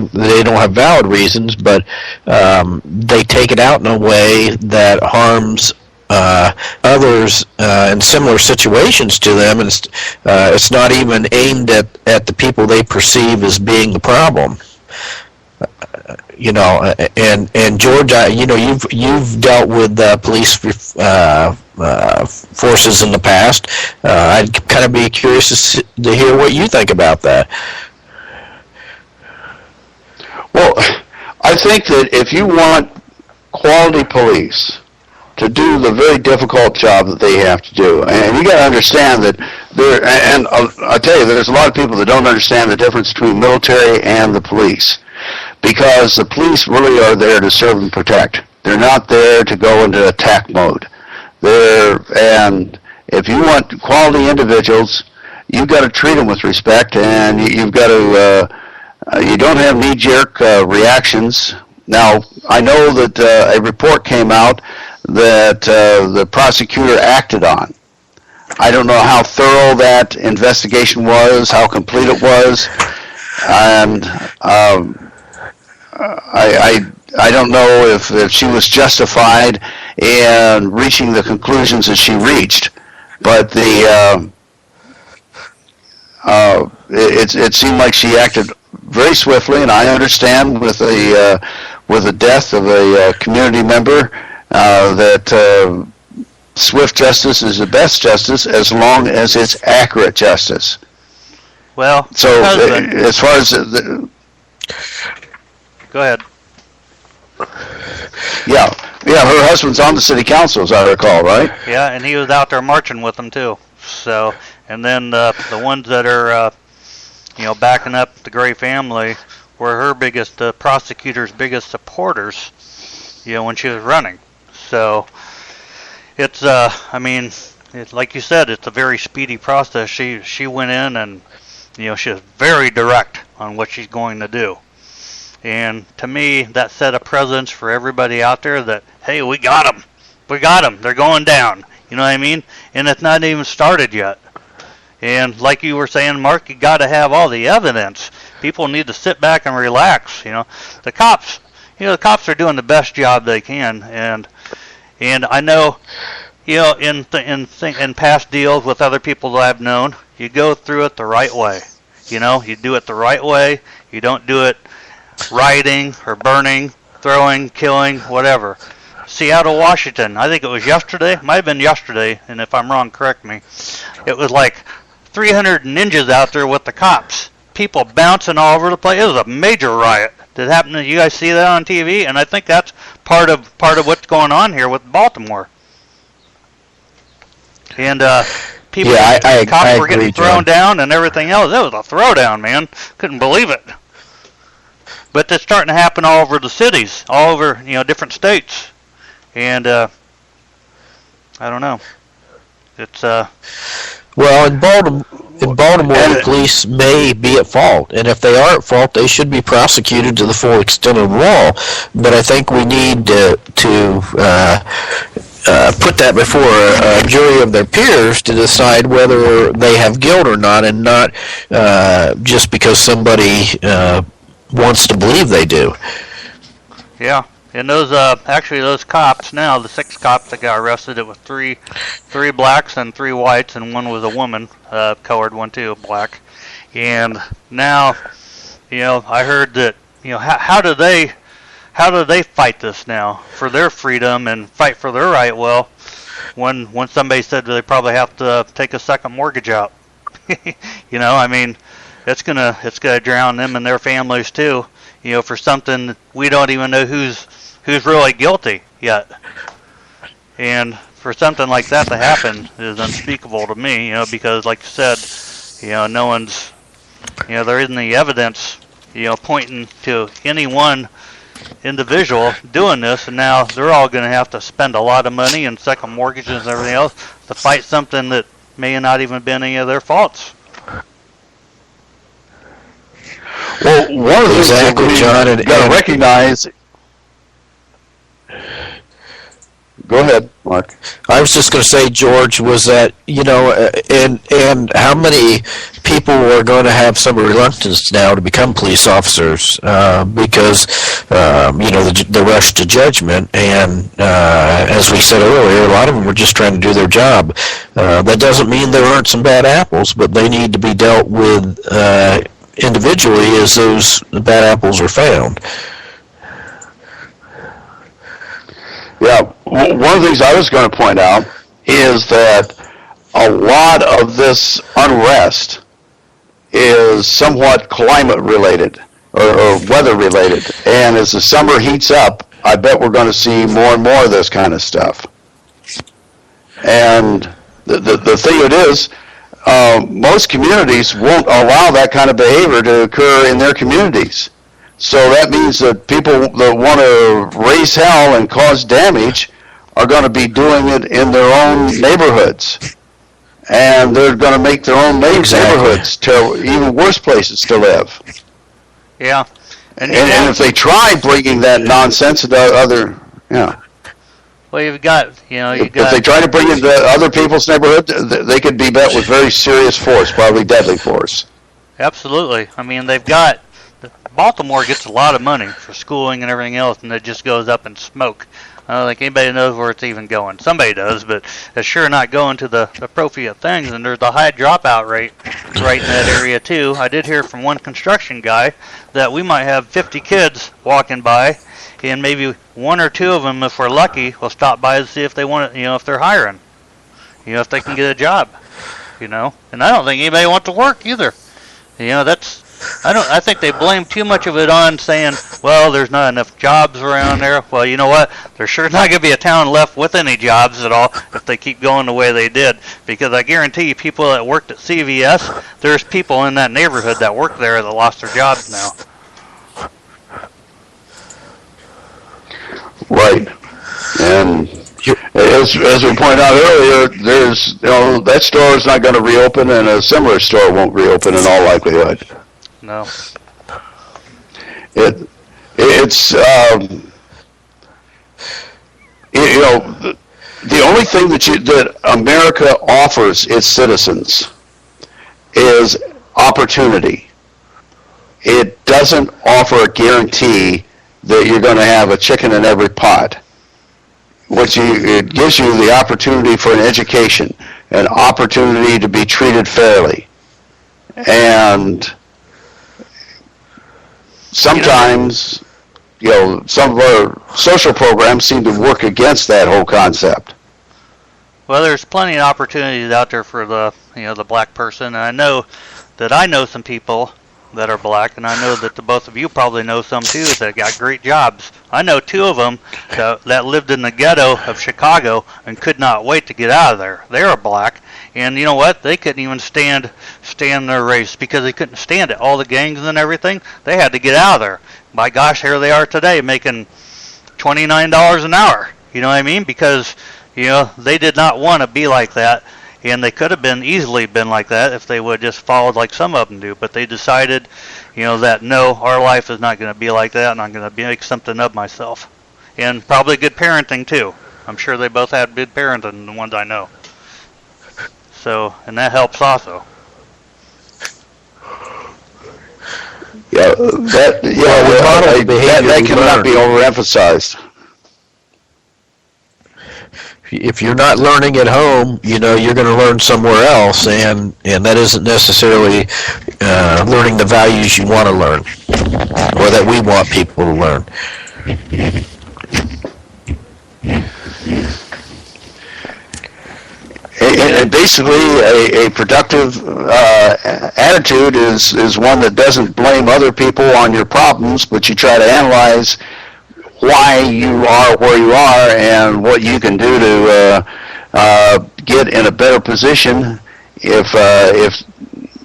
saying they don't have valid reasons, but they take it out in a way that harms others in similar situations to them, and it's not even aimed at the people they perceive as being the problem. And George, you've dealt with police forces in the past. I'd kind of be curious to hear what you think about that. Well, I think that if you want quality police to do the very difficult job that they have to do, and you got to understand that and I tell you, there's a lot of people that don't understand the difference between military and the police, because the police really are there to serve and protect. They're not there to go into attack mode. And if you want quality individuals, you've got to treat them with respect, and you've got to you don't have knee-jerk reactions. Now, I know that a report came out that the prosecutor acted on. I don't know how thorough that investigation was, how complete it was, and I don't know if she was justified in reaching the conclusions that she reached, but it seemed like she acted very swiftly, and I understand with the death of a community member that swift justice is the best justice as long as it's accurate justice. Well, so as far as go ahead. Yeah, her husband's on the city council, as I recall, right? Yeah, and he was out there marching with them too. So, and then the ones that are backing up the Gray family were her biggest, the prosecutor's biggest supporters, when she was running. So it's, like you said, it's a very speedy process. She went in and, she was very direct on what she's going to do. And to me, that set a precedence for everybody out there that, hey, we got them. We got them. They're going down. You know what I mean? And it's not even started yet. And like you were saying, Mark, you got to have all the evidence. People need to sit back and relax. The cops are doing the best job they can. And I know, in past deals with other people that I've known, you go through it the right way. You do it the right way. You don't do it rioting or burning, throwing, killing, whatever. Seattle, Washington, I think it was yesterday, might have been yesterday, and if I'm wrong, correct me. It was like 300 ninjas out there with the cops. People bouncing all over the place. It was a major riot that happened. You guys see that on TV? And I think that's part of what's going on here with Baltimore. And cops were getting thrown down and everything else. It was a throwdown, man. Couldn't believe it. But it's starting to happen all over the cities, all over different states, and I don't know. It's well, in Baltimore, the police may be at fault, and if they are at fault, they should be prosecuted to the full extent of the law. But I think we need to put that before a jury of their peers to decide whether they have guilt or not, and not just because somebody wants to believe they do. Yeah, and those cops now, the 6 cops that got arrested, it was three blacks and 3 whites, and one was a woman, colored one too, black. And now, I heard that, how do they fight this now for their freedom and fight for their right? Well, when somebody said they probably have to take a second mortgage out, it's gonna drown them and their families too, for something we don't even know who's really guilty yet. And for something like that to happen is unspeakable to me, because like you said, no one's, there isn't any evidence, pointing to any one individual doing this, and now they're all going to have to spend a lot of money and second mortgages and everything else to fight something that may have not even been any of their faults. Well, one of the things that we've got to recognize. Go ahead, Mark. I was just going to say, George, was that, and how many people are going to have some reluctance now to become police officers because, the rush to judgment, and as we said earlier, a lot of them are just trying to do their job. That doesn't mean there aren't some bad apples, but they need to be dealt with individually as those bad apples are found. Yeah, one of the things I was going to point out is that a lot of this unrest is somewhat climate related or weather related. And as the summer heats up, I bet we're going to see more and more of this kind of stuff. And the thing it is, most communities won't allow that kind of behavior to occur in their communities. So that means that people that want to raise hell and cause damage are going to be doing it in their own neighborhoods. And they're going to make their own neighborhoods to even worse places to live. Yeah. And if they try bringing that nonsense into other, Well, you've got. If they try to bring it into other people's neighborhood, they could be met with very serious force, probably deadly force. Absolutely. I mean, they've got. Baltimore gets a lot of money for schooling and everything else, and it just goes up in smoke. I don't think anybody knows where it's even going. Somebody does, but it's sure not going to the appropriate things, and there's a high dropout rate right in that area, too. I did hear from one construction guy that we might have 50 kids walking by, and maybe one or two of them, if we're lucky, will stop by to see if they want it, if they're hiring, if they can get a job, And I don't think anybody wants to work either. I think they blame too much of it on saying, well, there's not enough jobs around there. Well, you know what? There's sure not going to be a town left with any jobs at all if they keep going the way they did. Because I guarantee you, people that worked at CVS, there's people in that neighborhood that work there that lost their jobs now. Right. And as we pointed out earlier, there's that store is not going to reopen, and a similar store won't reopen in all likelihood. No. It's the only thing that America offers its citizens is opportunity. It doesn't offer a guarantee that you're going to have a chicken in every pot. It gives you the opportunity for an education, an opportunity to be treated fairly, and sometimes, some of our social programs seem to work against that whole concept. Well, there's plenty of opportunities out there for the black person, and I know some people that are black, and I know that the both of you probably know some too that got great jobs. I know two of them that lived in the ghetto of Chicago and could not wait to get out of there. They were black, and you know what? They couldn't even stand their race because they couldn't stand it. All the gangs and everything, they had to get out of there. My gosh, here they are today making $29 an hour. You know what I mean? Because they did not want to be like that. And they could have easily been like that if they would have just followed like some of them do. But they decided, that no, our life is not going to be like that, and I'm going to make something of myself. And probably good parenting, too. I'm sure they both had good parenting, the ones I know. So, and that helps also. Yeah, that cannot be overemphasized. If you're not learning at home, you're going to learn somewhere else, and that isn't necessarily learning the values you want to learn, or that we want people to learn. And basically, a productive attitude is one that doesn't blame other people on your problems, but you try to analyze why you are where you are and what you can do to get in a better position if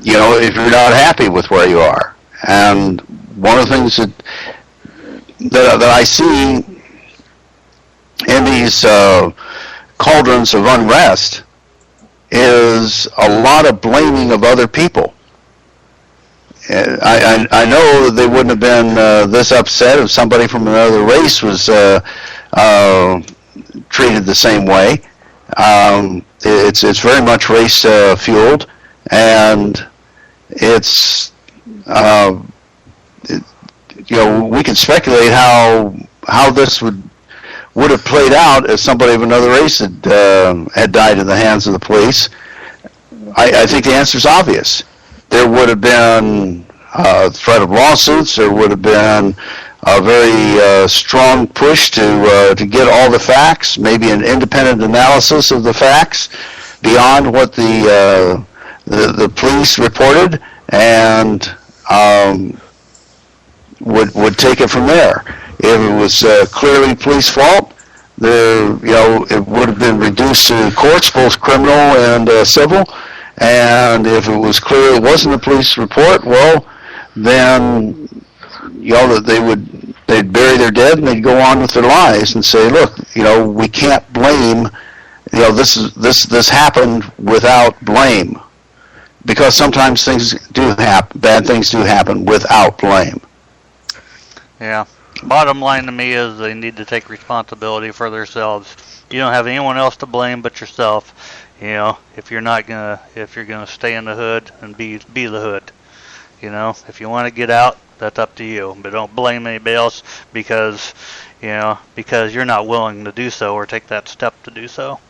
you're not happy with where you are. And one of the things that I see in these cauldrons of unrest is a lot of blaming of other people. I know they wouldn't have been this upset if somebody from another race was treated the same way. It's very much race fueled, and it's we can speculate how this would have played out if somebody of another race had died in the hands of the police. I think the answer is obvious. There would have been threat of lawsuits. There would have been a very strong push to get all the facts, maybe an independent analysis of the facts beyond what the police reported, and would take it from there. If it was clearly police fault, it would have been reduced to courts, both criminal and civil. And if it was clear it wasn't a police report, well, then they'd bury their dead and they'd go on with their lives and say, look, we can't blame. This happened without blame, because sometimes things do happen. Bad things do happen without blame. Yeah. Bottom line to me is they need to take responsibility for themselves. You don't have anyone else to blame but yourself. If you're gonna stay in the hood and be the hood. If you want to get out, that's up to you. But don't blame anybody else because you're not willing to do so or take that step to do so.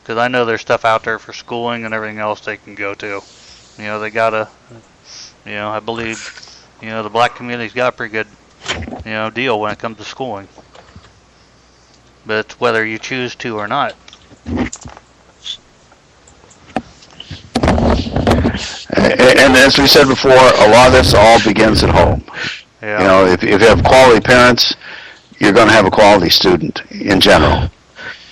Because I know there's stuff out there for schooling and everything else they can go to. They gotta. I believe. The black community's got a pretty good deal when it comes to schooling. But it's whether you choose to or not. And as we said before, a lot of this all begins at home. Yeah. If you have quality parents, you're going to have a quality student in general.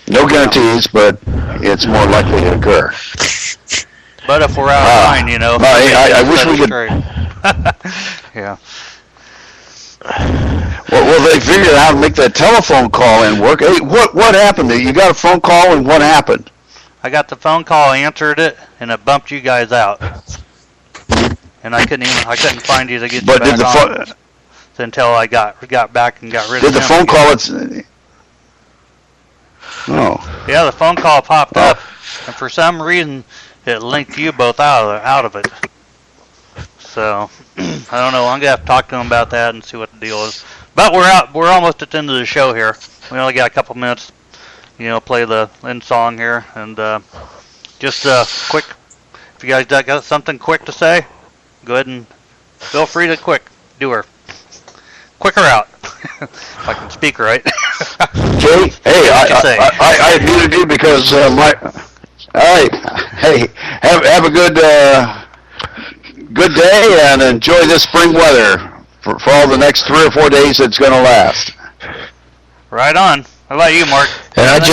No guarantees, but it's more likely to occur. But if we're out of line, I wish we could. Yeah. Well, they figured out how to make that telephone call in work. Hey, what happened? You got a phone call, and what happened? I got the phone call, answered it, and it bumped you guys out. And I couldn't find you to get you back on until I got back and got rid of Did the phone call? Oh. Yeah, the phone call popped up, and for some reason it linked you both out of it. So I don't know. I'm gonna have to talk to him about that and see what the deal is. But we're almost at the end of the show here. We only got a couple minutes. Play the end song here, and just quick. If you guys got something quick to say, go ahead and feel free to do her. Quicker out. If I can speak right. Jay, hey, I muted you because all right. Hey, have a good day and enjoy this spring weather for all the next 3 or 4 days it's going to last. Right on. How about you, Mark? And I'd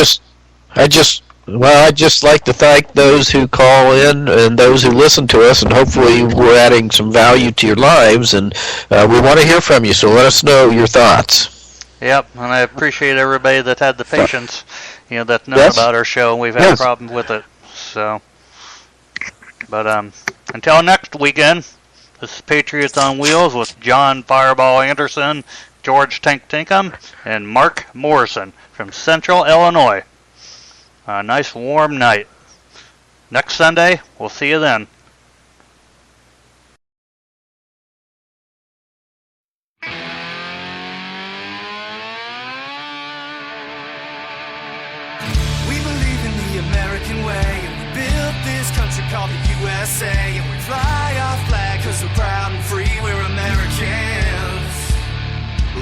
just like to thank those who call in and those who listen to us, and hopefully we're adding some value to your lives, and we want to hear from you, so let us know your thoughts. Yep, and I appreciate everybody that had the patience, that's known about our show, and we've had problems with it. So, but until next weekend, this is Patriots on Wheels with John Fireball Anderson, George Tank Tinkham, and Mark Morrison from Central Illinois. A nice warm night. Next Sunday, we'll see you then. We believe in the American way, and we built this country called the USA, and we fly our flag 'cause we're proud and free, we're Americans.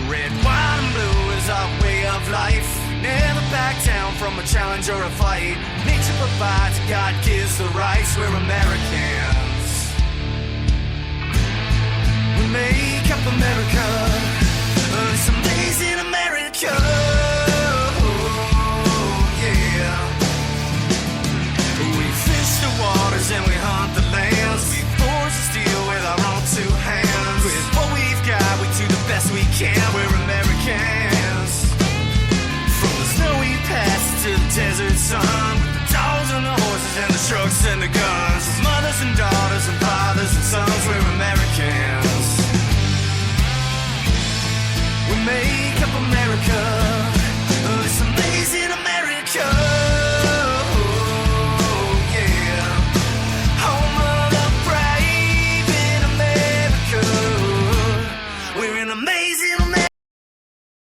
Red, white, and blue is our way of life. We never back down from a challenge or a fight. Nature provides, God gives the rights, we're Americans. We make up America, it's amazing America. And we hunt the lands, we forge the steel with our own 2 hands. With what we've got, we do the best we can, we're Americans. From the snowy pass to the desert sun, with the dogs and the horses and the trucks and the guns, with mothers and daughters and fathers and sons, we're Americans. We make up America.